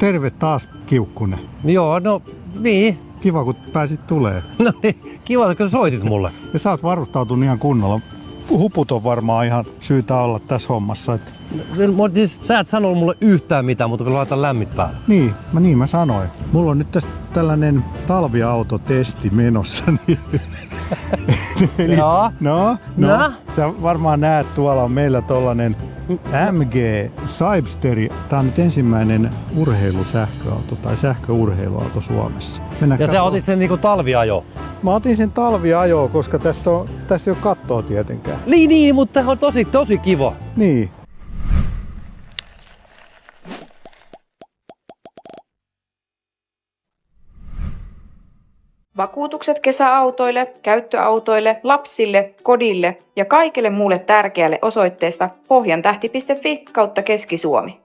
Terve taas, Kiukkunen. Joo, no niin. Kiva, kun pääsit tulee. No niin, kiva, kun soitit mulle. Ja sä oot varustautunut ihan kunnolla. Huput on varmaan ihan syytä olla tässä hommassa. Että... Siis, sä et sanonut mulle yhtään mitään, mutta kun laitan lämmit päälle. Niin mä sanoin. Mulla on nyt tästä tällainen talviautotesti menossa. Niin... Eli, no. Sä varmaan näet, tuolla on meillä tollanen MG Cyberster. Tää on nyt ensimmäinen urheilusähköauto tai sähköurheiluauto Suomessa. Ja sä otit sen niinku talviajoon? Mä otin sen talviajoon, koska tässä ei ole kattoa tietenkään. Niin, mutta tää on tosi kiva. Niin. Vakuutukset kesäautoille, käyttöautoille, lapsille, kodille ja kaikille muulle tärkeälle osoitteesta pohjantähti.fi/Keski-Suomi.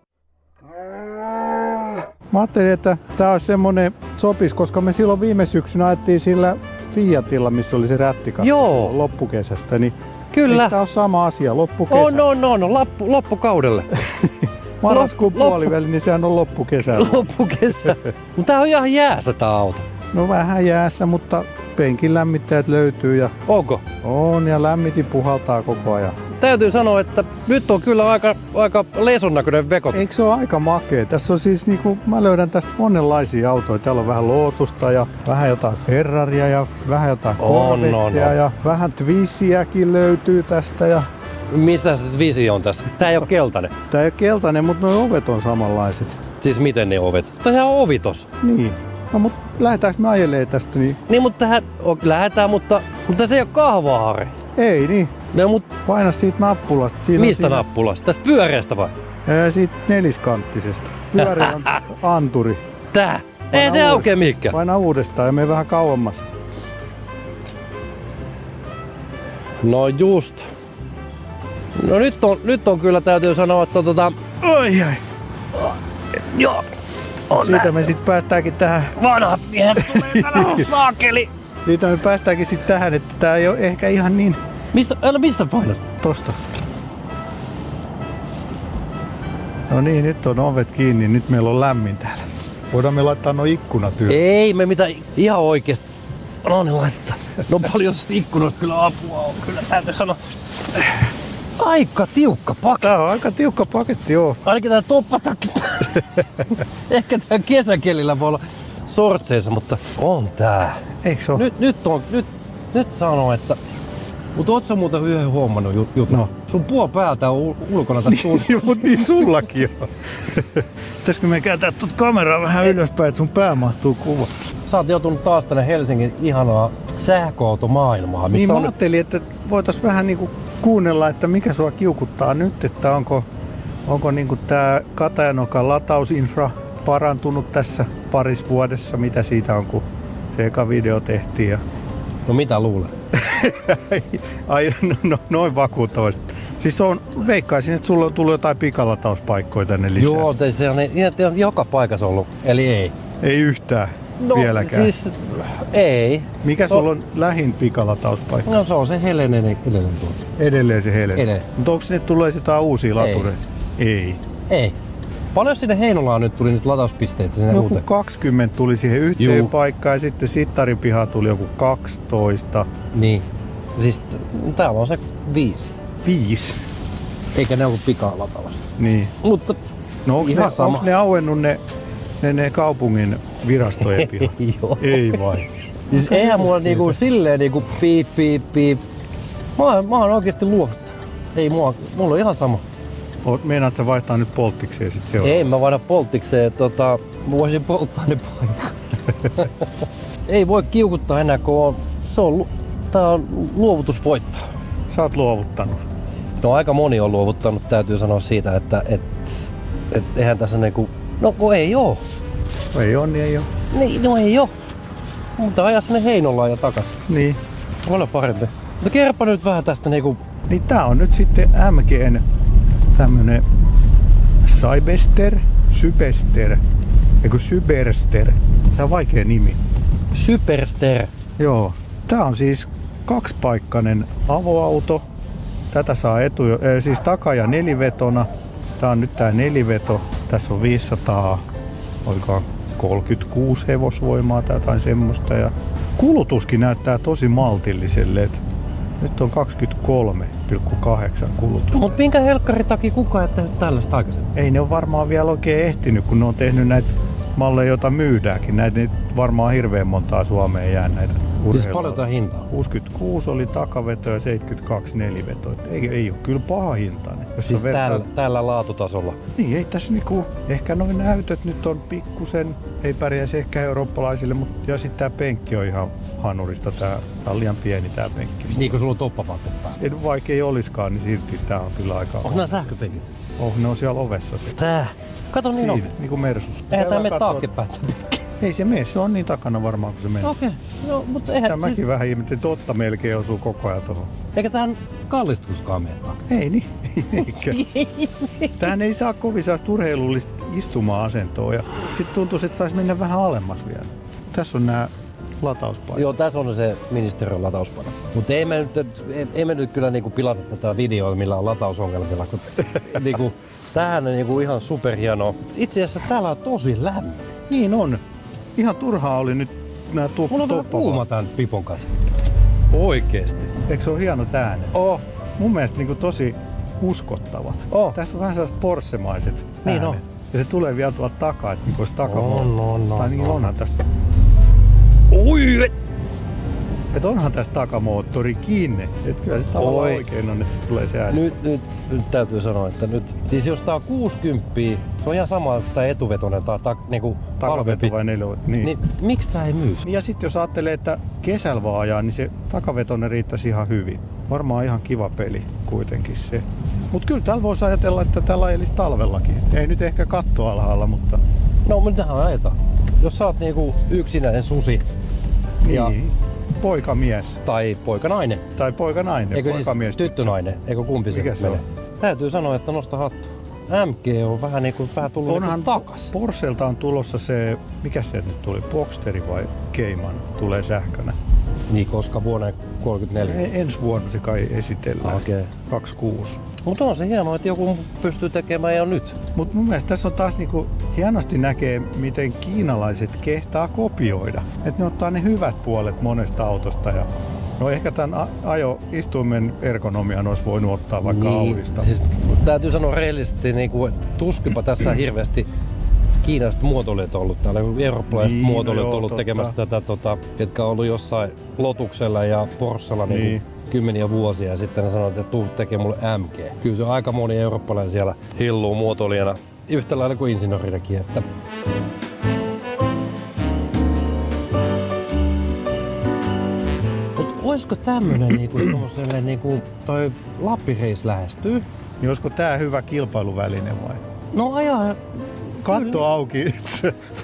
Mä ajattelin, että tää olisi semmonen sopis, koska me silloin viime syksynä ajettiin sillä Fiatilla, missä oli se rättikatto. Joo. Loppukesästä. Niin kyllä. Eikö tää ole sama asia, loppukesä? Loppukaudelle. Marraskuun puoliväli, niin sehän on loppukesällä. Loppukesä. Mutta tää on ihan jäässä tää auto. No vähän jäässä, mutta penkin lämmittäjät löytyy ja... Onko? On, ja lämmitin puhaltaa koko ajan. Täytyy sanoa, että nyt on kyllä aika leson näköinen veko. Eikö se ole aika makea? Tässä on siis niinku, mä löydän tästä monenlaisia autoja. Täällä on vähän Lotusta ja vähän jotain Ferraria ja vähän jotain Corvettea ja vähän Twizziäkin löytyy tästä. Ja... Mistä se visio on tässä? Tää ei oo keltainen. Tää ei oo keltainen, mutta nuo ovet on samanlaiset. Siis miten ne ovet? Tosiaan on ovi tossa. Niin. No mut lähdetäänkö me ajelee tästä niin? Niin, mutta lähdetään, mutta se ei oo kahvaari. Ei niin. No, mut... Paina siitä nappulasta. Mistä nappulasta? Tästä pyöreästä vai? Siitä neliskanttisesta. Pyöreä anturi. Tää? Ei se aukea mihinkään. Paina uudestaan ja mene vähän kauemmas. No just. No nyt on kyllä, täytyy sanoa, että Ai. Joo. Siitä me sit päästäänkin tähän. Vanhat miehet tulee tänään saakeli. Siitä me päästäänkin sit tähän, että tää ei oo ehkä ihan niin... Mistä painat? Tosta. No niin, nyt on ovet kiinni, nyt meillä on lämmin täällä. Voidaan me laittaa nuo ikkunat ylös. Ei me mitään ihan oikeesti. No niin laittaa. No paljon tosta ikkunoista kyllä apua on, kyllä täytyy sanoa. Aika tiukka paketti. Tää on aika tiukka paketti, joo. Ainakin tää toppatakki. Ehkä tää kesäkelillä voi olla sortseissa, mutta on tää. Eiks oo? Nyt sanoo, että... Mut oot sä muuten yhden huomannut juttu? No. Sun päältä on ulkona tästä Niin sullakin on. Pitäisikö me kääntää tuot kameraa vähän ylöspäin, että sun pää mahtuu kuva? Sä oot joutunut taas tänne Helsingin ihanaa sähköautomaailmaa. Niin mä ajattelin, että voitais vähän niinku kuunnella, että mikä sua kiukuttaa nyt, että onko niinku tää Katajanokan latausinfra parantunut tässä parissa vuodessa, mitä siitä on, kun se eka video tehtiin. Ja... No mitä luulet? Ai, no noin vakuuttavasti. Siis veikkaisin, että sulla on tullut jotain pikalatauspaikkoja tänne lisää. Joo, se on joka paikassa ollut, eli ei. Ei yhtään vieläkään. Siis ei. Mikä sulla on lähin pikalatauspaikka? No se on se Helenen tuolta. Edelleen se Helen. Mutta onko sinne tulee jotain uusia latureita? Ei. Paljon sinne Heinolaan nyt tuli nyt latauspisteistä sinne joku uuteen? 20 tuli siihen yhteen paikkaan ja sitten Sittarin pihaan tuli joku 12. Niin. Siis täällä on se 5. 5? Eikä ne ollut pikalataus. Niin. Mutta no onko ne auennut ne kaupungin virastojen pihaan? Joo. Ei vai? Siis eihän mulla niinku silleen niinku piip. Mä oon oikeesti luovuttanut. Ei mulla on ihan sama. Meinaat sä vaihtaa nyt polttikseen sit seuraavaksi? Ei mä vaihda polttikseen, mä voisin polttaa ne paikkaan. Ei voi kiukuttaa enää, kun tää on luovutusvoitto. Sä oot luovuttanut. No aika moni on luovuttanut, täytyy sanoa siitä, että eihän tässä niinku... No kun ei oo. Ei oo, niin ei oo. Niin, no ei oo. Mutta ajaa sinne Heinolaan ja takas. Niin. Paljon parempi. Mutta kerropa nyt vähän tästä niinku... Niin tää on nyt sitten MGn tämmönen Cyberster. Tää on vaikea nimi. Cyberster. Joo. Tää on siis kaksipaikkainen avoauto. Tätä saa siis taka- ja nelivetona. Tää on nyt tää neliveto. Tässä on 500 olikohan 36 hevosvoimaa tai jotain semmoista. Ja kulutuskin näyttää tosi maltilliselle. Et nyt on 23,8 kulutus. Mut minkä helkkarin takia kukaan ei tehnyt tällaista aikaisemmin? Ei ne ole varmaan vielä oikein ehtinyt, kun ne on tehnyt näitä malleja, joita myydäänkin. Näitä nyt varmaan hirveän montaa Suomeen jää näitä urheilua. Siis paljon tää hintaa? 66 oli takaveto ja 72 neliveto. Ei ole kyllä paha hintainen. Siis tällä laatutasolla? Niin, ei tässä niinku, ehkä noin näytöt nyt on pikkusen, ei pärjäisi ehkä eurooppalaisille, mutta ja sitten tää penkki on ihan hanurista, tää on liian pieni tää penkki. Niin kuin sulla on toppavaatteet päällä? Vaikka ei oliskaan, niin silti tää on kyllä aika... Onko nää sähköpenkit? Ne on siellä ovessa se. Tää? Kato niin on. Niinku Mersus. Eihän tää mene taaksepäin. Ei se mene, se on niin takana varmaan kun se menee. Okei, no mutta eihän... Sitä mäkin vähän ihmettelin, totta melkein osuu koko ajan tohon. Eikä tähän kallistuskaan mene taakse? Ei niin, eikä. Tähän ei saa kovin sellaista urheilullista istuma-asentoa ja sit tuntuu, että sais mennä vähän alemmas vielä. Tässä on nää latauspaikat. Joo, tässä on se ministeriön latauspaino. Mutta ei me nyt kyllä niinku pilata tätä videoa, millä on latausongelmilla. Kun, niinku, tämähän on niinku ihan superhienoa. Itse asiassa täällä on tosi lämmin. Niin on. Ihan turhaa oli nyt nää Mulla on vähän kuuma tän pipon kanssa. Oikeesti. Eikö se ole hienot äänet? Oh. Mun mielestä niinku tosi uskottavat. Oh. Tässä on vähän sellaiset Porsche-maiset niin äänet. on. Ja se tulee vielä tuolta takaa, että niinku olisi takamoottori. Tai niin onhan tästä. Ui! Et onhan tästä takamoottori kiinni. Et kyllä se tavallaan oikein on, että se tulee se ääni. Nyt täytyy sanoa, että nyt... Siis jos tää on 60, se on ihan sama, onko tää etuvetoinen tai niinku takaveto vai neliveto. Niin miksi tää ei myy? Ja sitten jos ajattelee, että kesällä vaan ajaa, niin se takavetoinen riittäisi ihan hyvin. Varmaan ihan kiva peli kuitenkin se. Mut kyllä täällä voisi ajatella, että täällä ajelisi talvellakin. Ei nyt ehkä katto alhaalla, mutta... No, mutta tähän ajetaan. Jos sä oot niinku yksinäinen susi. Niin. Ja... Poikamies. Tai poikanainen. Tai poikanainen. Eikö poikamies. siis tyttönainen? Eikö kumpi se menee? On? Täytyy sanoa, että nosta hattu. MG on vähän niinku tullut Onhan niinku takas. Porschelta on tulossa se, mikä se nyt tuli, Boxsteri vai Cayman tulee sähkönä. Niin, koska vuonna 34. Ensi vuonna se kai esitellään. Okei. 26. Mutta on se hienoa, että joku pystyy tekemään jo nyt. Mut mun mielestä tässä on taas niinku hienosti näkee, miten kiinalaiset kehtaa kopioida. Et ne ottaa ne hyvät puolet monesta autosta ja no ehkä tämän ajoistuimen ergonomian olisi voinut ottaa vaikka Audista. Siis täytyy sanoa rehellisesti, niinku, tuskinpa tässä hirveästi kiinalaiset muotoilijat on ollut täällä, eurooppalaiset muotoilijat on ollut tekemässä tätä, ketkä on ollut jossain Lotuksella ja Porschella niinku kymmeniä vuosia ja sitten ne sanoo, että tuu tekee mulle MG. Kyllä se on aika moni eurooppalainen siellä hilluu muotoilijana yhtä lailla kuin insinöörinäkin. Että... Mut olisiko tämmönen niinku tommoselle niinku toi Lappi-reis lähestyy? Niin olisiko tää hyvä kilpailuväline vai? No ajaa. Katto auki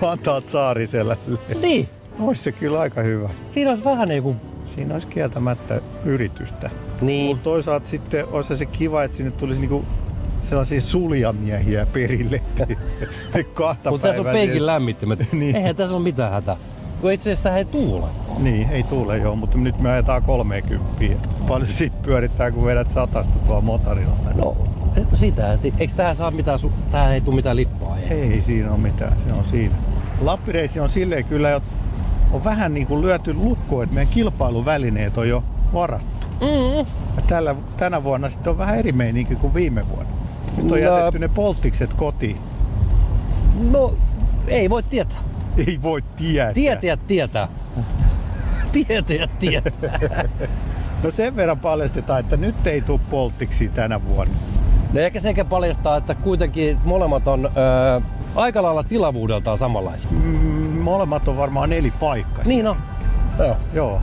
Vantaat Saariselälle. Niin. Ois se kyllä aika hyvä. Siinä olisi vähän niinku... Siinä olisi kieltämättä yritystä. Niin. Mutta toisaalta sitten olisi se kiva, että sinne tulisi niinku sellaisia suljamiehiä perille. Mutta tässä on penkin lämmittimet. Niin. Eihän tässä ole mitään hätää. Kun itse asiassa ei tuule. Niin, ei tuule joo, mutta nyt me ajetaan 30. Paljon sit pyörittää, kun vedät 100 tuolla motorilla. No, sitä. Eikö tähän saa mitään, tähän ei tule mitään lippaa? Ei siinä ole mitään, se on siinä. Lappireissi on silleen kyllä, että on vähän niin kuin lyöty lukkoon, että meidän kilpailuvälineet on jo varattu. Tänä vuonna sitten on vähän eri meininki kuin viime vuonna. Nyt on jätetty ne polttikset kotiin. No, ei voi tietää. Ei voi tietää. Tietää. No sen verran paljastetaan, että nyt ei tule polttiksi tänä vuonna. No ehkä sekä paljastaa, että kuitenkin molemmat on aika lailla tilavuudeltaan samanlaisia. Molemmat on varmaan 4 paikkaa. Niin on. Joo.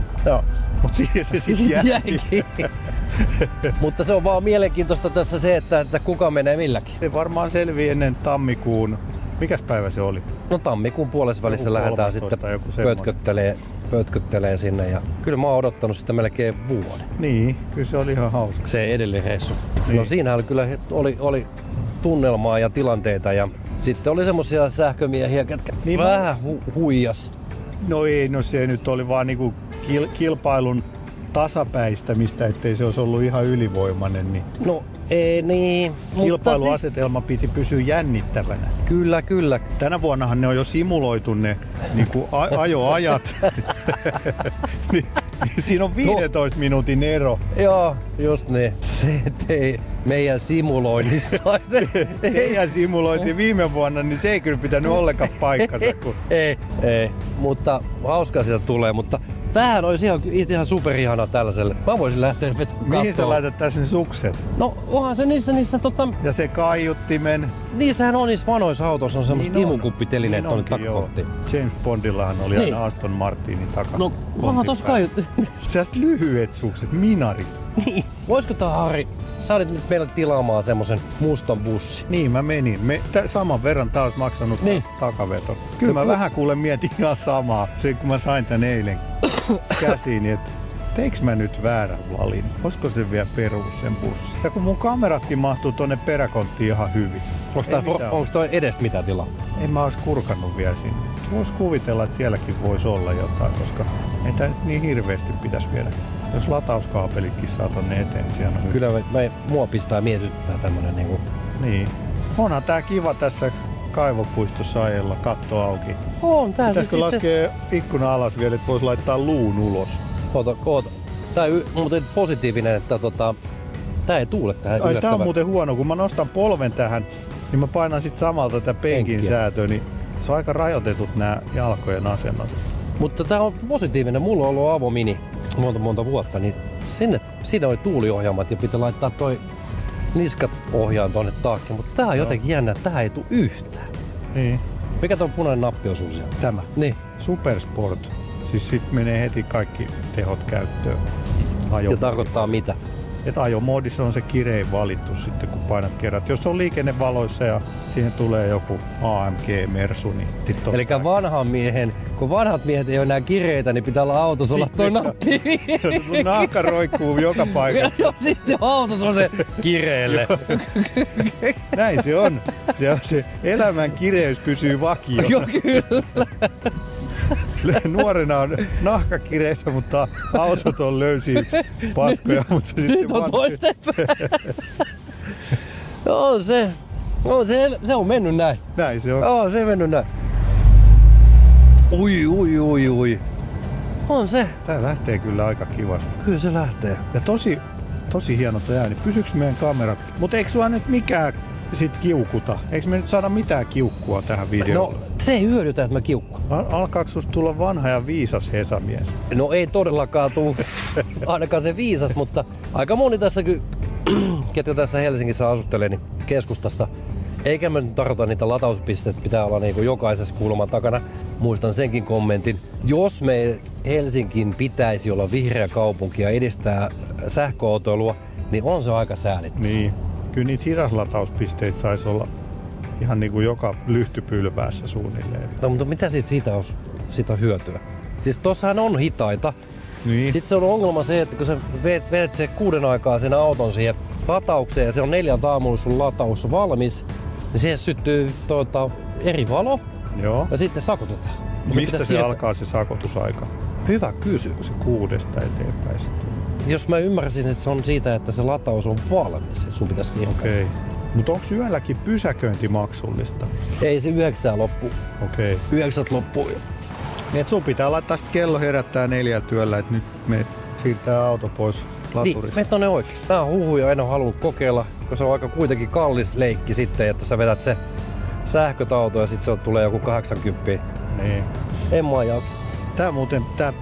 Mutta siihen se sitten jäi. Mutta se on vaan mielenkiintoista tässä se, että kuka menee milläkin. Se varmaan selvii ennen tammikuun. Mikäs päivä se oli? No tammikuun puolesvälissä lähdetään sitten pötköttelee sinne ja kyllä mä oon odottanut sitä melkein vuoden. Niin, kyllä se oli ihan hauska. Se edellinen reissu. Niin. No siinähän kyllä oli tunnelmaa ja tilanteita ja sitten oli semmosia sähkömiehiä, ketkä niin vähän huijas. No ei, no se nyt oli vaan niinku kilpailun tasapäistämistä, ettei se olisi ollut ihan ylivoimainen, niin No ei niin. kilpailuasetelma piti pysyä jännittävänä. Kyllä. Tänä vuonnahan ne on jo simuloitu ne niinku ajoajat. Niin siinä on 15 minuutin ero. Joo, just niin. Se ei meidän simuloinnista. Teidän simuloitiin viime vuonna, niin se ei kyllä pitänyt ollenkaan paikkansa. Ei. Mutta hauskaa siitä tulee, mutta tämähän olisi ihan superihana tällaiselle. Mä voisin lähteä Mihin sä laitat tässä ne sukset? No onhan se niissä Ja se kaiuttimen. niissähän on niissä vanhoissa autoissa on semmoset Niin on. imukuppitelineet Niin tuonne onkin, takakonttiin. James Bondillahan oli Niin. aina Aston Martinin No onhan tossa kaiut. Sellaiset lyhyet sukset, minarit. Niin. Voisiko tää Harri, sä olit nyt meillä tilaamaan semmosen mustan bussin. Niin mä menin. Saman verran taas maksanut Niin. takaveto. Kyllä mä vähän kuule mietin ihan samaa. Se kun mä sain tän eilen käsiin, niin että teiks mä nyt väärän valinnan? Olisiko se vielä perus sen bussin? Ja kun mun kameratkin mahtuu tonne peräkonttiin ihan hyvin. Onko toi edes mitä tilaa? En mä ois kurkannut vielä sinne. Vois kuvitella, että sielläkin voisi olla jotain, koska ei tää nyt niin hirveästi pitäisi viedä. Jos latauskaapelitkin saa tonne eteen, niin siellä on hyvä. Kyllä mua pistää mietityttää tämmönen niinku. Niin. Onhan tää kiva tässä kaivopuistossa ajella, katto auki. On tää Pitäisikö laskea ikkuna alas vielä, että vois laittaa luun ulos? Oota. Tää on muuten positiivinen, että tää ei tuule tähän Ai tää on yllättävän. muuten huono, kun mä nostan polven tähän, niin mä painan sit samalta tätä penkin Penkkiä. säätöä, niin se on aika rajoitetut nää jalkojen asennot. Mutta tää on positiivinen. Mulla on ollut avomini monta vuotta, niin siinä oli tuuliohjaamat ja pitää laittaa toi niskat ohjaan tonne taakse. Mutta tää on jotenkin jännä, että tää ei tuu yhtään. Niin. Mikä tuo punainen nappi on sun siellä? Tämä. Niin. Supersport. Siis sit menee heti kaikki tehot käyttöön. Ja tarkoittaa mitä? Että ajomoodissa on se kirein valittu sitten, kun painat kerrat. Jos on liikennevaloissa ja siihen tulee joku AMG-mersu, niin sit on... Eli kun vanhat miehet ei ole enää kireitä, niin pitää olla autossa olla toi nappi. Mun nahka roikkuu joka paikassa. Joo, sitten autossa on se kireelle. Näin se on. Se elämän kireys pysyy vakiona. Joo, kyllä. Nuorena on nahkakireitä, mutta autot on löysiä paskoja. Mutta Nyt on toistepäin. Se on mennyt näin. Näin se on. Joo, se on mennyt näin. Ui. On se. Tää lähtee kyllä aika kivasti. Kyllä se lähtee. Ja tosi hieno toi ääni. Pysyks meidän kamerat? Mutta eikö sua nyt mikään sit kiukuta? Eikö me nyt saada mitään kiukkua tähän videoon? No, se ei hyödytä, että mä kiukku. Alkaako susta tulla vanha ja viisas Hesamies? No ei todellakaan tuu ainakaan se viisas, mutta aika moni tässä, ketkä tässä Helsingissä asustelee, niin keskustassa. Eikä me nyt tarvita niitä latauspisteitä, pitää olla niinku jokaisessa kulman takana. Muistan senkin kommentin. Jos me Helsinkin pitäisi olla vihreä kaupunki ja edistää sähköautoilua, niin on se aika säälit. Niin. Kyllä niitä hidaslatauspisteitä saisi olla ihan niin kuin joka lyhtypylväässä suunnilleen. No mutta mitä siitä on hyötyä? Siis tossahan on hitaita. Niin. Sitten se on ongelma se, että kun sä vedet se 6 aikaa sen auton siihen lataukseen ja se on 4 aamulla sun lataus valmis, niin siihen syttyy eri valo Joo. ja sitten sakotetaan. Mistä se alkaa se sakotusaika? Hyvä kysymys. Se 6 eteenpäin sitten. Jos mä ymmärsin, että se on siitä, että se lataus on valmis, että sun pitäisi siihen. Okei. Mutta onko yölläkin pysäköinti maksullista? Ei se 9 loppu. Okei. 9 loppuu. Niin et sun pitää laittaa sit kello herättää 4 työllä, että nyt me siirtää auto pois laturista. Niin, mene tonne oikein. Tää on huhuja, en ole halunnut kokeilla, koska se on aika kuitenkin kallis leikki sitten, että sä vedät se sähköauto ja sit se tulee joku 80. Niin. En mä jaksa. Tää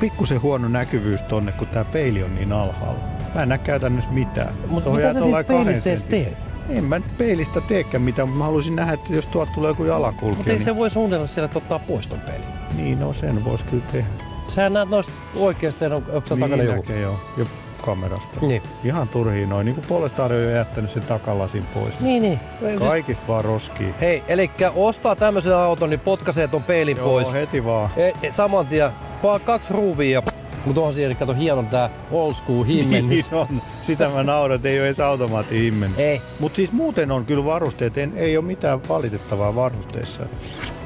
pikkusen huono näkyvyys tonne, kun tää peili on niin alhaalla. Mä en näe käytännössä mitään. Mutta Tuohon mitä jää sä tollain siitä 2 peilistä edes sentin. teet? En mä nyt peilistä teekään mitään, mutta mä haluaisin nähdä, että jos tuolta tulee joku jalakulkija. Mutta eikö Niin, se voi suunnitella siellä, että ottaa pois ton peilin? niin no sen vois kyllä tehdä. Sähän näet noista oikeesti, onko sä takana joku? Näkee joo, jo kamerasta. Niin. Ihan turhiin noin, niin kuin Polestar on jo jättänyt sen takalasin pois. Niin. Kaikista vaan roskii. Hei, elikkä ostaa tämmöisen auton, niin potkaisee ton peilin pois. Joo, heti vaan. Saman tien, 2 ruuvia. Mutta on siellä, kato hienon tää old school himmen. Niin on. Sitä mä nauran, että ei ole edes automaattihimmen. Ei. Mutta siis muuten on kyllä varusteet, ei ole mitään valitettavaa varusteissa.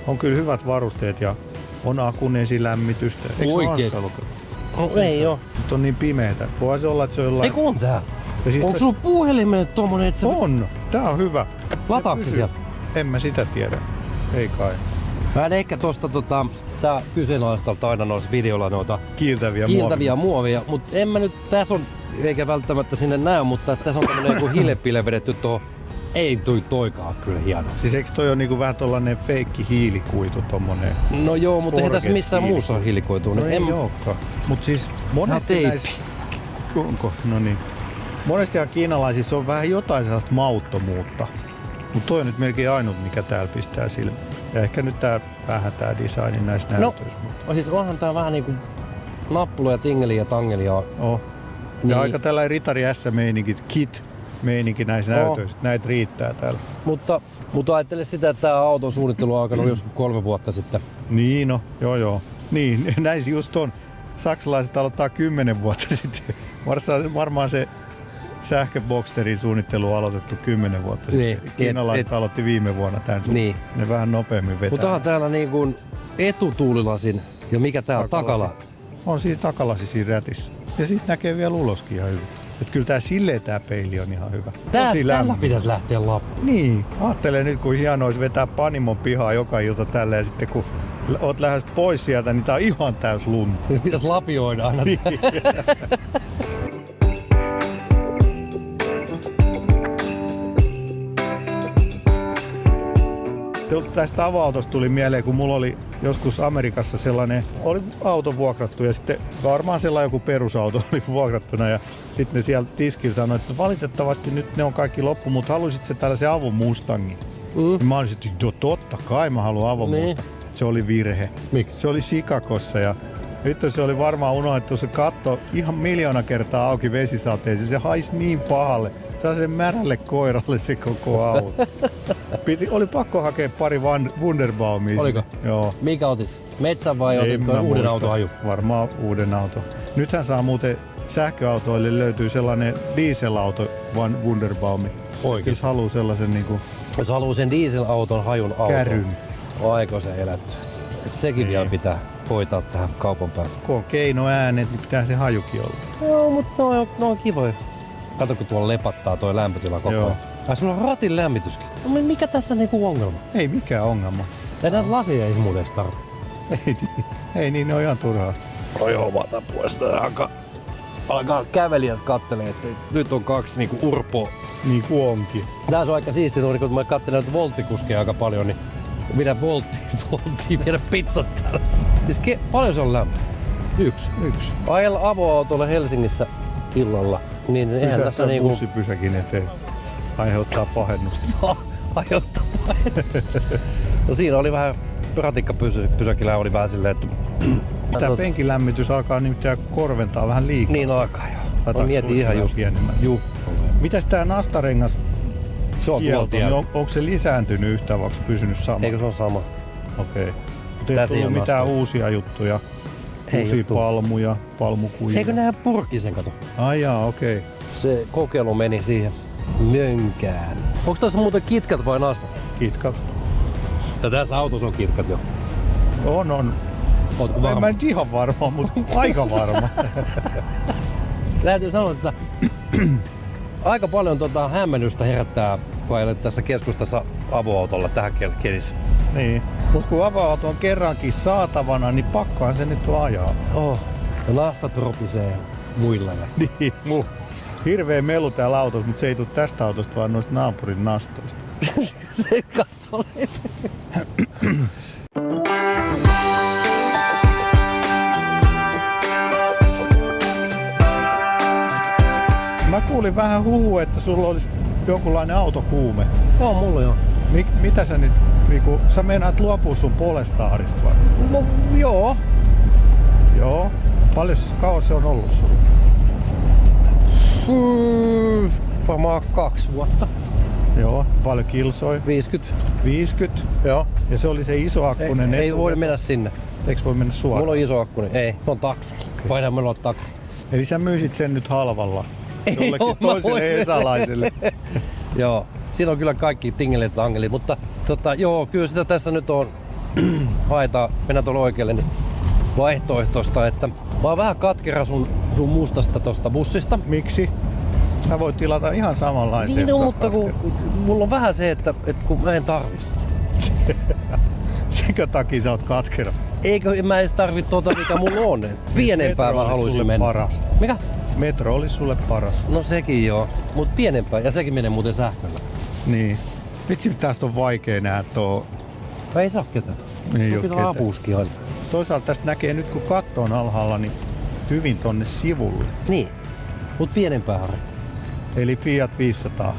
On kyllä hyvät varusteet ja on akun esilämmitystä. Eikö Oikeesti? Hanska No, ei oo. Nyt on niin pimeetä. Voihan se olla, että se on jollain... Ei kun on tää. Ja siis Onko sulla puhelimeen tommonen, että sä... On. Tää on hyvä. Lataako se sieltä? En mä sitä tiedä. Ei kai. Mä en ehkä tosta sä kyseenalaistat aina noissa videoilla noita Kiiltäviä muovia, mutta en mä nyt, tässä on, eikä välttämättä sinne näy, mutta tässä on tämmönen joku hilepille vedetty tuohon. Ei toikaan kyllä hieno. Siis eikö toi on niinku vähän tollanen feikki hiilikuitu tommonen? No joo, mutta eihän tässä missään muussa ole hiilikuitu. No ei olekaan. Mut siis monesti näissä... Onko? No niin. Monestihan kiinalaisissa on vähän jotain sellaista mauttomuutta. Mutta toi on nyt melkein ainut, mikä täällä pistää silmään. Ja ehkä nyt vähän tää design näissä näytöissä. No siis onhan tää vähän niinku nappuloja, tingeliä ja tangelia. Oh. Ja niin. Aika tällainen Ritari S-meininki, kit-meininki näissä näytöissä. Näitä riittää täällä. Mutta ajattele sitä, että tää auton suunnittelu on alkanut joskus 3 vuotta sitten. Niin no, joo. Niin, näin just on. Saksalaiset aloittaa 10 vuotta sitten. Varmaan se sähköboxterin suunnittelu on aloitettu 10 vuotta niin, sitten. Kiinalaiset aloitti viime vuonna tämän. Niin. Ne vähän nopeammin vetää. Mutta on täällä niin kuin etutuulilasin ja mikä tää on takala? On siinä takalasi siinä rätissä. Ja siitä näkee vielä uloskin ihan hyvin. Et kyllä tää peili on ihan hyvä. Tällä pitäisi lähteä Lappiin. Niin, ajattelen nyt kun hienoa olisi vetää Panimon pihaa joka ilta tällä ja sitten kun oot lähes pois sieltä, niin tää on ihan täys lunta. Pitäisi lapioida aina. Niin. Tästä avoautosta tuli mieleen, kun mulla oli joskus Amerikassa sellainen, oli auto vuokrattu ja sitten varmaan sellainen joku perusauto oli vuokrattuna ja sitten ne siellä tiskillä sanoi, että valitettavasti nyt ne on kaikki loppu, mutta haluaisit se tällaisen avun Mustangin? Ja mä olisin, että totta kai mä haluan avun Mustangin. Se oli virhe. Miksi? Se oli Chicagossa ja nyt se oli varmaan unohdettu se katto ihan 1 000 000 kertaa auki vesisateeseen. Se haisi niin pahalle. Sellaisen märälle koiralle se koko auto. Oli pakko hakea pari Wunderbaumia. Oliko? Joo. Mikä otit? Metsän vai otitko uuden auton aju? Varmaan uuden auton. Nythän saa muuten sähköautoille löytyy sellainen dieselauto Wunderbaumi. Oikein. Jos haluaa sellaisen niinku... Jos haluaa sen dieselauton hajun auton. Käryn. Aiko se elätty. Et sekin vielä pitää hoitaa tähän kaupan päälle. Kun on keinoäänet, niin pitää se hajukin olla. Joo, mutta ne on kivoja. Kato, kun tuolla lepattaa toi lämpötila koko ajan. Ai sulla on ratin lämmityskin. No mikä tässä niinku ongelma? Ei mikään ongelma. Näitä lasia ei muuten edes tarvitse. Ei niin, ne on ihan turhaa. Oi homata puolesta alkaa kävelijät kattelee, että nyt on 2 niinku urpoa. Niin kuin onkin. Tää on aika siistiä, kun mä katselen näitä volttikuskeja aika paljon, niin minä volttiin viedä pizzat täällä. Siis paljon se on lämpö? 1. Ajella avoautolla Helsingissä illalla. Niin eihän tässä niinku... bussipysäkin eteen. Aiheuttaa pahennusta. Aiheuttaa pahennusta. No siinä oli vähän ratikkapysäkillä oli vähän silleen, että... Tää penkilämmitys alkaa nimittäin korventaa vähän liikaa. Niin alkaa joo. Mä mietin ihan just. Juu. Mitäs tää nastarengas se on kielto, niin onko se lisääntynyt yhtään vai onko se pysynyt sama? Eikö se ole sama? Okei. Mutta ei tullut mitään uusia juttuja? Uusia palmuja, palmukuja. Eikö nää purkisen kato? Ai jaa, okei. Se kokeilu meni siihen mönkään. Onko tässä muuten kitkat vai nastat? Kitkat. Ja tässä autossa on kitkat jo. On. Ootko varma? En mä nyt ihan varma, mutta aika varma. Täytyy sanoa, että aika paljon hämmennystä herättää, kun ajelet tästä keskustassa avoautolla tähän kelissä. Niin. Mutta kun avoauto on kerrankin saatavana, niin pakkohan se nyt ajaa. Ja nastat ropisee muillalle. Niin. Hirveä melu täällä autossa, mutta se ei tule tästä autosta, vaan noista naapurin nastoista. Se katsoo. Mä kuulin vähän huhua, että sulla olisi jonkunlainen autokuume. Joo, mulla joo. Mitä sä nyt, niinku, sä meinaat luopua sun Polestarista vai? No, joo. Joo. Kauan se on ollut sulla? Varmaan 2 vuotta. Joo. Paljon kilsoi? 50. 50? Joo. Ja se oli se isoakkunen. Ei voi mennä sinne. Eikö voi mennä suoraan? Mulla on isoakkunen. Ei, on taksi. Voidaan meillä olla taksi. Eli sä myisit sen nyt halvalla? Jollekin toiselle esalaiselle. Joo. Siinä on kyllä kaikki tingelit ja angelit, mutta joo, kyllä sitä tässä nyt on haetaan, mennään tuolla oikealle, niin vaihtoehtoista, että mä oon vähän katkera sun mustasta tosta bussista. Miksi? Sä voit tilata ihan samanlaisen. Niin, no, mutta mulla on vähän se, että kun mä en tarvi sitä. Senkö takia sä oot katkera? Eikö mä edes tarvi mikä mulla on. Pienempää mä haluaisin mennä. Paras. Mikä? Metro olisi sulle paras. No sekin joo, mut pienempää ja sekin menee muuten sähköllä. Niin. Vitsi, tästä on vaikea nähdä tuo. Ei saa ketään. Ei oo pitää apuuskin aina. Toisaalta tästä näkee nyt kun katto on alhaalla, niin hyvin tonne sivulle. Niin, mut pienempää Harri. Eli Fiat 500.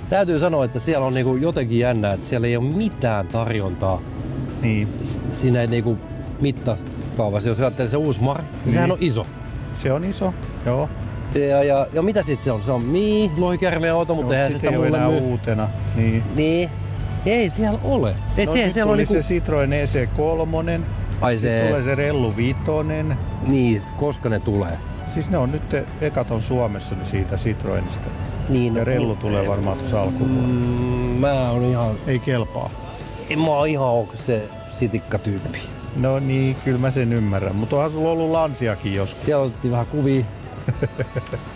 Täytyy sanoa, että siellä on niinku jotenkin jännää, että siellä ei ole mitään tarjontaa. Niin. Siinä ei niinku mittakaavassa, jos ajattelee se Uusmar, niin sehän on iso. Se on iso, joo. Ja mitä sit se on? Se on lohikärmeen auto, mutta eihän sitä mulle enää uutena. Niin. Niin. Ei siellä ole. No nyt siellä tuli on niinku... se Citroen EC3, Ai se... tulee se Rellu 5. Niin, koska ne tulee? Siis ne on nyt ekat on Suomessa niin siitä Citroenista. Niin, ja Rellu tulee varmaan tuossa alkuvuonna. Mä oon ihan... Ei kelpaa. Mä oon ihan se sitikkatyyppi. No niin, kyllä mä sen ymmärrän. Mutta onhan sulla ollut Lanciakin joskus. Siellä otettiin vähän kuvia.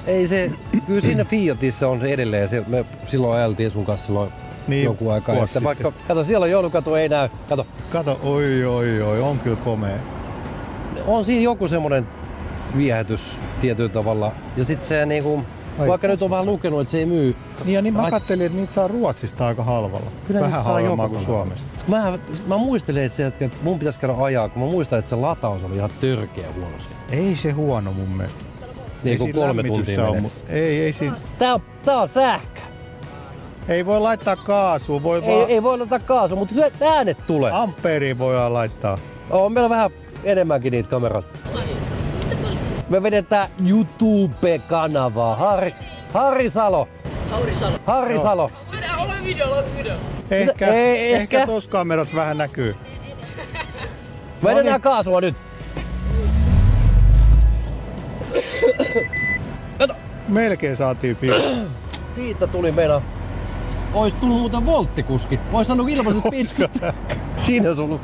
Ei se, kyllä siinä Fiatissa on edelleen, me silloin ajeltiin sun kanssa silloin niin, joku aika. Että vaikka, kato siellä on joulukatu, ei näy, kato. Kato, oi, on kyllä komea. On siinä joku semmonen viehätys tietyllä tavalla. Ja sit se niinku, vaikka nyt on vähän lukenut, että se ei myy. Niin mä kattelin, että niitä saa Ruotsista aika halvalla. Kyllä vähän halvemmaa kuin Suomesta. Mä muistelin, että mun pitäisi käydä ajaa, kun mä muistan, että se lataus oli ihan törkeä huono. Ei se huono mun mielestä. Niin kuin 3 tuntia menee. Ei siinä. Tää on sähkö. Ei voi laittaa kaasua, ei voi laittaa kaasua, mutta äänet tulee. Ampeeriin voidaan laittaa. Meillä on vähän enemmänkin niitä kameroita. Me vedetään YouTube-kanavaa. Harri Salo. Harri Salo. Ole video. Ehkä tuossa kamerassa vähän näkyy. Vedetään kaasua nyt. Melkein saatiin Siitä tuli meidän... Ois tullut muuten volttikuski. Ois saanut ilmaiset pizzat. Siinä olisi ollut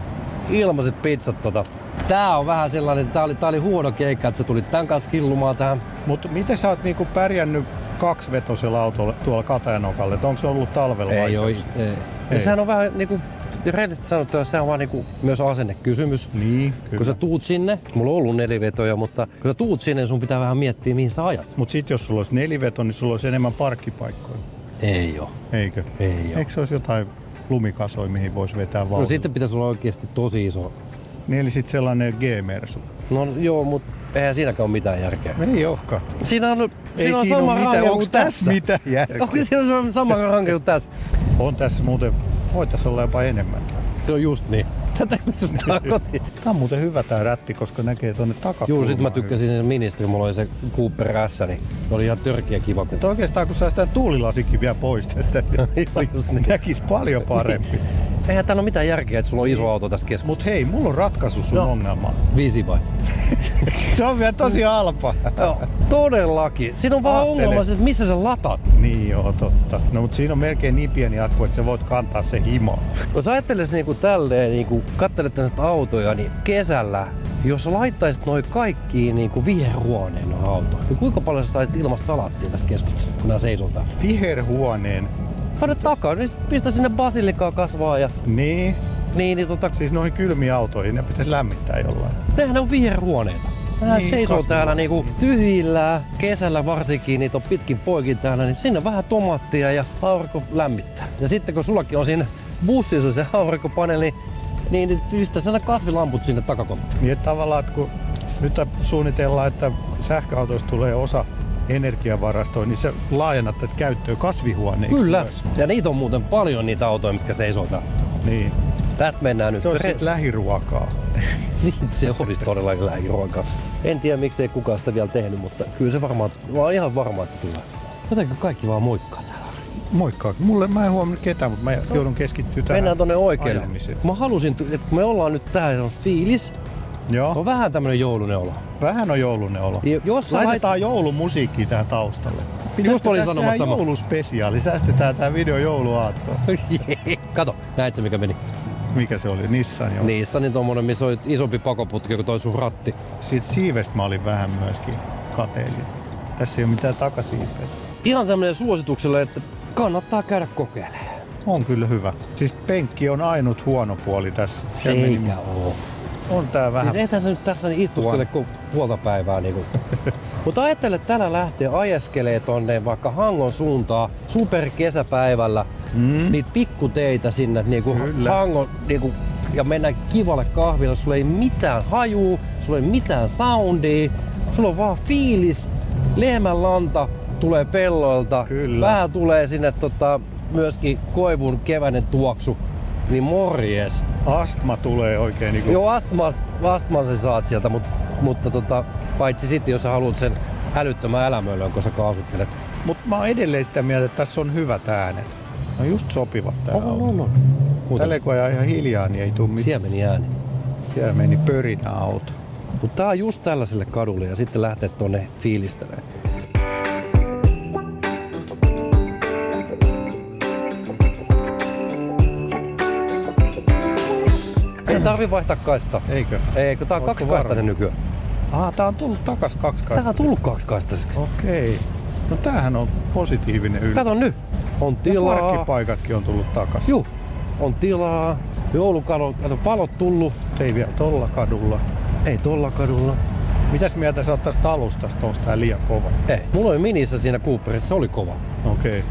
ilmaiset pizzat Tää on vähän sellainen, tää oli huono keikka, että sä tulit tän kanssa killumaan tähän. Mutta miten sä oot niinku pärjännyt kaksivetosella autolla tuolla Katajanokalle? Onko se ollut talvella ei. Ja sehän on vähän niinku, rehellisesti sanottuna, se on vaan niinku myös asennekysymys. Niin, kyllä. Kun sä tuut sinne, mulla on ollut 4-vetoja, mutta kun sä tuut sinne, sun pitää vähän miettiä, mihin sä ajat. Mut sit jos sulla olisi 4-veto, niin sulla olisi enemmän parkkipaikkoja. Ei oo. Eikö? Ei oo. Eikö se olisi jotain lumikasoja, mihin voisi vetää vauhdilla? No sitten pitäisi olla oikeesti tosi iso. Niin eli sit sellainen G-mersu. No joo, mut eihän siinäkään ole mitään järkeä. Ei olekaan. Siinä on siinä sama ranke kuin onko tässä mitään järkeä? Onko siinä on sama ranke kuin tässä? On tässä muuten, voitais olla jopa enemmänkin. Se on just niin. Tätä just kotiin. Tää on muuten hyvä tää rätti, koska näkee tonne takakulmaan. Juu, sit mä tykkäsin sen ministeri, mulla oli se Cooper S, niin oli ihan törkeä kiva. Et oikeastaan kun saa sitä tuulilasikin vielä pois tästä, just niin. näkis paljon parempi. Eihän täällä ole mitään järkeä, että sulla on iso auto tässä keskustassa. Mut hei, mulla on ratkaisu sun ongelmaan. 5 vai? Se on vielä tosi halpa. Joo, todellakin. Siinä on vaan ongelma, että missä sä lataat. Niin joo, totta. No mut siinä on melkein niin pieni akku, että sä voit kantaa sen himaan. Jos ajattelis niinku tälleen, niinku kattelet tästä autoja, niin kesällä, jos laittaisit noi kaikkiin niinku viherhuoneen autoja, niin kuinka paljon sä saisit ilmasta salaattia tässä keskustassa, kun nää seisoo täällä? Viherhuoneen? Pane takaa, niin pistä sinne basilikaa kasvaa ja... Niin. Siis noihin kylmiin autoihin ne pitäisi lämmittää jollain. Nehän on viherhuoneita. Nää niin, seisoo täällä niinku tyhjillä, kesällä varsinkin, niitä on pitkin poikin täällä, niin sinne vähän tomaattia ja aurinko lämmittää. Ja sitten kun sullakin on siinä bussissa se aurinkopaneeli, niin pistä sen kasvilamput sinne takakonttiin. Niin että tavallaan, että kun nyt suunnitellaan, että sähköautoista tulee osa energiavarastoa, niin se laajennat tätä käyttöä kasvihuoneiksi. Kyllä, myös. ja niitä on muuten paljon niitä autoja, mitkä seisoo täällä. Niin. Tästä mennään nyt. Se on sit lähiruokaa. Niin, se olisi todellakin lähiruokaa. En tiedä miksei kukaan sitä vielä tehnyt, mutta kyllä se varmaan, mä oon ihan varma, että se tulee. Jotenkin kaikki vaan moikkaa täällä. Moikkaa. Mä en huomannut ketään, mutta mä joudun keskittyä tähän. Mennään tonne oikealle. Ajamiseen. Mä halusin, että kun me ollaan nyt täällä, on fiilis. Joo. On vähän tämmönen joulunen olo. Vähän on joulunen olo. Jos laitetaan joulumusiikkia tähän taustalle. Just olin sanomassa sama. Jouluspesiaali. Säästetään tää video jouluaattoon. Kato, näit se mikä meni. Mikä se oli? Nissan joo. Nissanin tommonen, missä oli isompi pakoputki kuin toi sun ratti. Siitä siivestä mä olin vähän myöskin kateellinen. Tässä ei ole mitään takasiipeä. Ihan tämmönen suositukselle, että kannattaa käydä kokeilemaan. On kyllä hyvä. Siis penkki on ainut huono puoli tässä. Eikä oo. On tää vähän. Siis eihän sä nyt tässä istuskele puolta päivää niinku. Mutta ajattele, että tänään lähtee ajeskelee tonne vaikka Hangon suuntaan superkesäpäivällä. Niitä pikkuteitä sinne niinku Hangon niinku, ja mennään kivalle kahville. Sulla ei mitään hajuu, sulla ei mitään soundia. Sulla on vaan fiilis. Lehmänlanta tulee pelloilta. Kyllä. Vähän tulee sinne myöskin koivun keväinen tuoksu. Niin morjes. Astma tulee oikein niinku. Joo, astma sä saat sieltä, mutta paitsi sitten jos sä haluat sen älyttömän älämöllön, kun sä kaasuttelet. Mut mä oon edelleen sitä mieltä, että tässä on hyvät äänet. No just sopivat tää auto. Tällä kun ajaa ihan hiljaa, niin ei tuu mitään. Siellä meni ääni. Siellä meni pörinä auto. Mutta tää on just tällaiselle kadulle ja sitten lähtee tonne fiilistelemään. Ei tarvi vaihtaa kaistaa. Eikö? Ei, kun tää on kaksikaistainen nykyään. Tää on tullut takas kaksikaistainen. Tää on tullut kaksikaistaisiksi. Okei. No tämähän on positiivinen yllätys. Kato nyt. On tilaa. Ja parkkipaikatkin on tullut takas. Juu. On tilaa. Joulukadot, valot tullut. Ei vielä tolla kadulla. Ei tolla kadulla. Mitäs mieltä sä oot tästä alustasta? Onks tää liian kova? Ei. Mulla oli minissä siinä Cooperissa, se oli kova. Okei.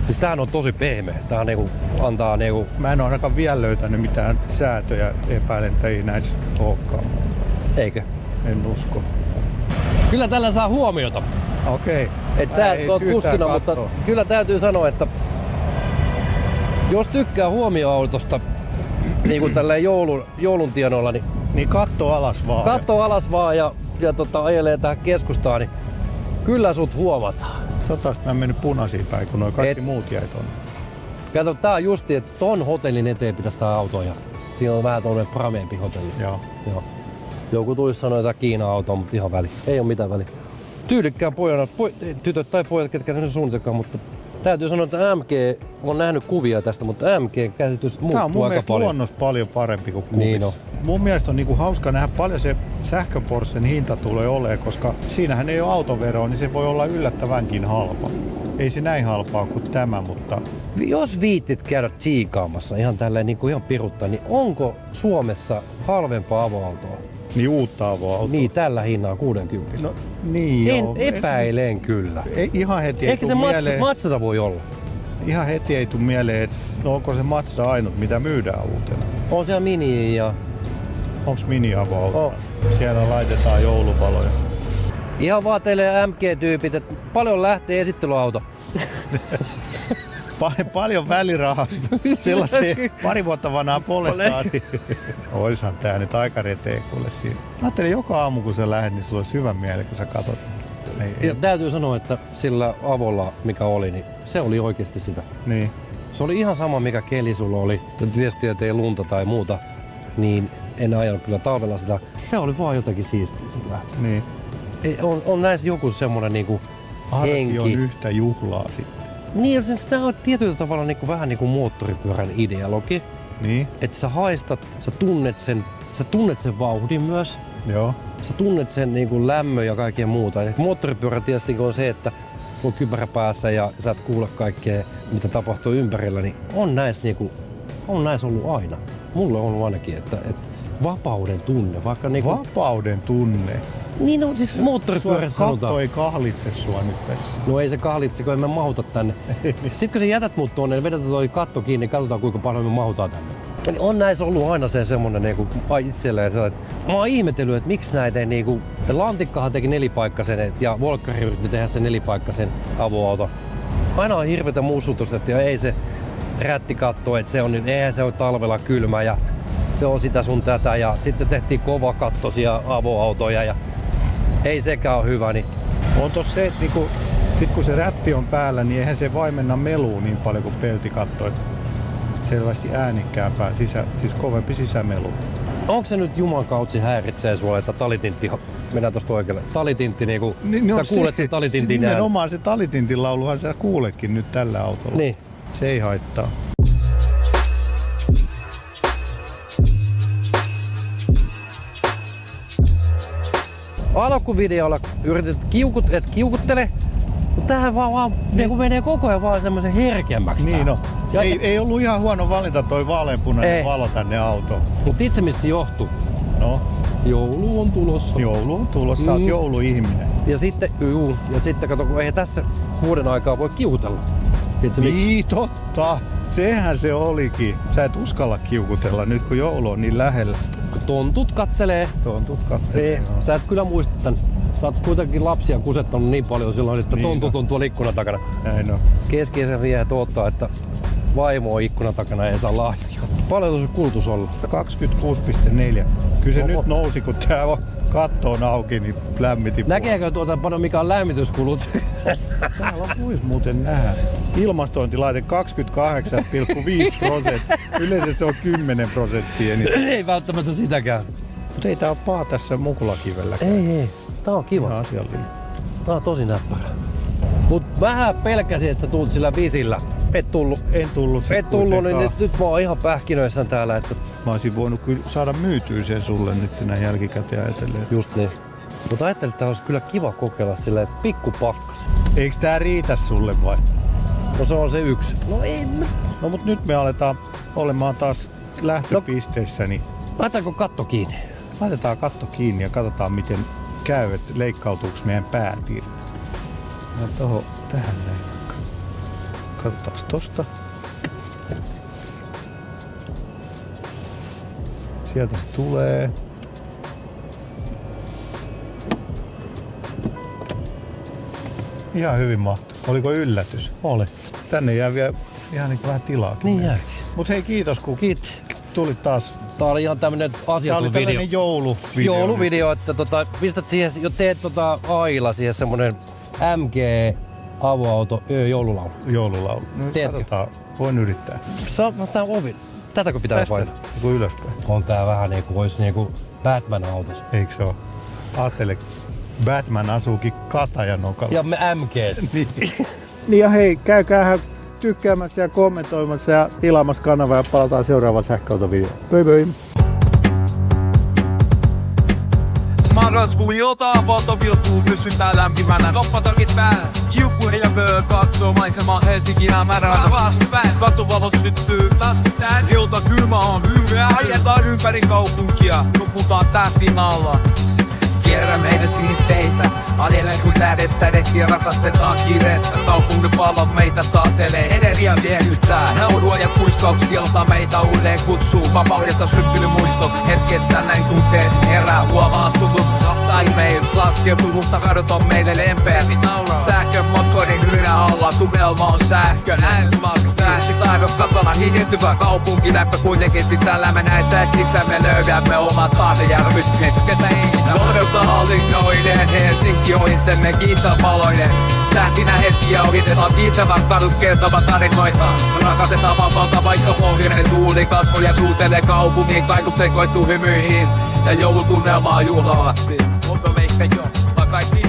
Siis tämähän on tosi pehmeä. Tää niinku antaa niinku... Mä en oo ainakaan vielä löytänyt mitään säätöjä, epäilen, että ei näissä olekaan. Eikö? En usko. Kyllä tällä saa huomiota. Okei. Et sä et oot kuskina, mutta kyllä täytyy sanoa, että jos tykkää huomioautosta niinku tälleen joulun tienoilla, niin Niin katto alas vaan. kattoo alas vaan ja ajelee tähän keskustaan, niin kyllä sut huomataan. Toivottavasti mä en mennyt punaisiin päin, kun noi kaikki muut jäi tonne. Kato, tää on justi, että ton hotellin eteen pitäisi tää auto ja siinä on vähän tommonen prameempi hotelli. Joo. Joo. Joku tulisi sanoa jotain Kiina-autoa, mutta ihan väli. Ei oo mitään väliä. Tyylikkään pojana, tytöt tai pojat, ketkä sen suunnitelkaan, mutta täytyy sanoa, että MG on nähnyt kuvia tästä, mutta MG-käsitys muuttuu aika paljon. Tää on mun mielestä luonnossa paljon parempi kuin kuvissa. Niin on. Mun mielestä on niinku hauska nähdä paljon se sähköporschen hinta tulee olemaan, koska siinähän ei ole autoveroa, niin se voi olla yllättävänkin halpa. Ei se näin halpaa kuin tämä, mutta... Jos viittit käydä tsiikaamassa ihan tälleen niin kuin ihan piruttaa, niin onko Suomessa halvempaa avoautoa? Niin uutta avoautoa. Niin, tällä hinnalla 60. No, niin joo. Epäilen kyllä. Ei, ihan heti Ehkä ei se tuu mieleen, Mazda voi olla. ihan heti ei tule mieleen, että no onko se Mazda ainut, mitä myydään uutena. On siellä Mini ja Onks mini-avoauto? Oh. Siellä laitetaan jouluvaloja. ihan vaan teille MG-tyypit, että paljon lähtee esittelyauto. Paljon välirahaa sellaiseen pari vuotta vanhaa Polestaati. Oishan tää nyt aika retee kuule siinä. Mä ajattelin joka aamu kun sä lähdet, niin sulla olisi hyvä mieli kun sä katot. Ja täytyy sanoa, että sillä avolla mikä oli, niin se oli oikeasti sitä. Niin. Se oli ihan sama mikä keli sulla oli. Ja tietysti ettei lunta tai muuta, niin en ajanut kyllä talvella sitä. Se oli vaan jotenkin siistiä sillä. Niin. On näissä joku semmonen niinku Arki henki. on yhtä juhlaa sitten. Niin, sitä on tietyllä tavalla niinku, vähän niinku moottoripyörän ideologi. Niin. Että sä haistat, sä tunnet sen vauhdin myös. Joo. Sä tunnet sen niinku lämmön ja kaikkea muuta. Ja moottoripyörä tietysti on se, että on kypärä päässä ja sä et kuule kaikkea, mitä tapahtuu ympärillä, niin on näissä ollut aina. Mulla on ollut ainakin, että vapauden tunne, vaikka niinku... Vapauden tunne. Niin no, siis moottoripyörässä Katto sanotaan. ei kahlitse sua nyt tässä. No ei se kahlitse, kun emme mahuta tänne. Sitten kun sä jätät mut tuonne, niin vedetään toi katto kiinni, niin katsotaan kuinka paljon me mahutaan tänne. Eli on näissä ollut aina se semmonen niinku itselleen, että mä oon ihmetellyt, että miksi näitä ei niinku... Lantikkahan teki nelipaikkasen ja Volkkari yritti tehdä sen nelipaikkasen avoauto. Aina on hirveätä mussutusta, että ei se rättikatto, että se on nyt, eihän se ole talvella kylmä ja se on sitä sun tätä ja sitten tehtiin kovakattoisia avoautoja ja ei sekään ole hyvä, niin On tossa se, että niinku, sit kun se rätti on päällä, niin eihän se vaimenna meluun niin paljon kuin peltikatto. Selvästi äänikkäämpää, siis kovempi sisämelu. onko se nyt Juman kautsi häiritsee sua, että talitintti, mennään tosta oikealle, talitintti niinku, sä kuulet sen talitintin äänen. Nimenomaan se talitintin lauluhan sä kuulekin nyt tällä autolla. Niin. Se ei haittaa. alkuvideolla yrität et kiukuttele, mutta tähän vaan niin menee koko ajan vaan semmoisen herkemmäksi. Niin on. Ja Ei ollut ihan huono valinta toi vaaleanpunainen valo tänne autoon. Mutta itse mistä johtuu? No. Joulu on tulossa. Joulu on tulossa, sä oot jouluihminen. Ja sitten kato, kun ei tässä vuoden aikaa voi kiukutella. Niin, totta. Sehän se olikin. Sä et uskalla kiukutella nyt, kun joulu on niin lähellä. Kun tontut kattelee. Ei, sä et kyllä muista tän. Sä oot kuitenkin lapsia kusettanut niin paljon silloin, että niin tontut on tuolla ikkunan takana. Näin on. Keski-iän miehet odottaa, että vaimo on ikkunan takana ja ei saa lahjoja. Paljon se kulutus ollut? 26,4. Kyllä se nyt nousi, kun tää on kattoon auki, niin lämmiti. Näkeekö tuota paljon mikä on lämmityskulut? Täällä vois muuten nähdä. Ilmastointilaite 28,5%. Yleensä se on 10%. Niin... Ei välttämättä sitäkään. Mutta ei tää ole paha tässä Mukulakivellä. Ei. Tää on kiva. Ihan asiallinen. Tää on tosi näppärä. Mut vähän pelkäsin, että sä tuut sillä visillä. En tullut. Et tullut, niin nyt mä oon ihan pähkinöissään täällä. Että... Mä olisin voinut kyllä saada myytyä sen sulle nyt näin jälkikäteen ajatellen. Just niin. Mutta ajattelin, että tää olisi kyllä kiva kokeilla silleen pikkupakkasen. Eiks tää riitä sulle vai? No se on se yksi. No ei. No mut nyt me aletaan olemaan taas lähtöpisteissä, niin Laitetaanko katto kiinni? laitetaan katto kiinni ja katsotaan miten käy, että leikkautuuko meidän päät irti. No tähän näin. Katsotaanko tosta. Sieltä se tulee. Ihan hyvin mahtuu. Oliko yllätys? Oli. Tänne jää vielä ihan niin vähän tilaakin. Niin jääkin. Mut hei, kiitos kun Kiitos. tulit taas. Tää oli ihan tämmönen Tää oli asiatusvideo. tällainen jouluvideo. Jouluvideo, että pistät siihen, jo teet Aila siihen semmonen MG avoauto joululaulu. Joululaulu. No, Teetkö? katsotaan, voin yrittää. Tää on ovi. Tätäkö pitää Tästä painaa? joku ylöspäin. On tää vähän niinku ois niinku Batman-autos. Eikö se oo? Aattele, Batman asuukin katajan nokalla. Ja me MGs. Niin ja hei, käykäähän tykkäämässä ja kommentoimassa ja tilaamassa kanavaa ja palataan seuraavaan sähköautovideoon. Pöi pöi! Marraskuilta valta vilkuu, pysytää lämpimänä. Toppatakit päällä, kiukku ja pöö katsoo maisemaa Helsinki hämäränä. Katuvalot syttyy, lasketaan. Ilta kylmä on hymyä, ajetaan ympäri kaupunkia. Nukutaan tähtin alla. Kierrämme edesiin teitä, ajelleen kun tähdet sädet ja rakastetaan kiirettä. Kaupungin pallot meitä saatelee, energia viehyttää. Naurua ja puiskauksilta meitä uudelleen kutsuu. Vapaudesta syntynyt muisto, hetkessä näin tunteet herää. Huomaastutut e-mails laskeutuu, mutta kadot on meille lempeämpi naulaa. Sähkömoottorin hyrä alla, tunnelma on sähkö. Tähti taidossa kotona hiljentyvä kaupunki. Lämpö kuitenkin sisällä me näissä hetkissä me löydämme oman tahden ja rytmisen. Ketä ei hallinnoiden Helsinki ohisemme kiintävaloiden. Tähtinä hetkiä ohitetaan kiitävät kadut kertovat tarinoita. Rakastetaan vapautta vaikka pohjoinen tuuli kasvoja suutelee kaupungin. Kaiku sekoittuu hymyihin ja joulutunnelmaa juhlavasti. Onko meikkä jo, vai kaikki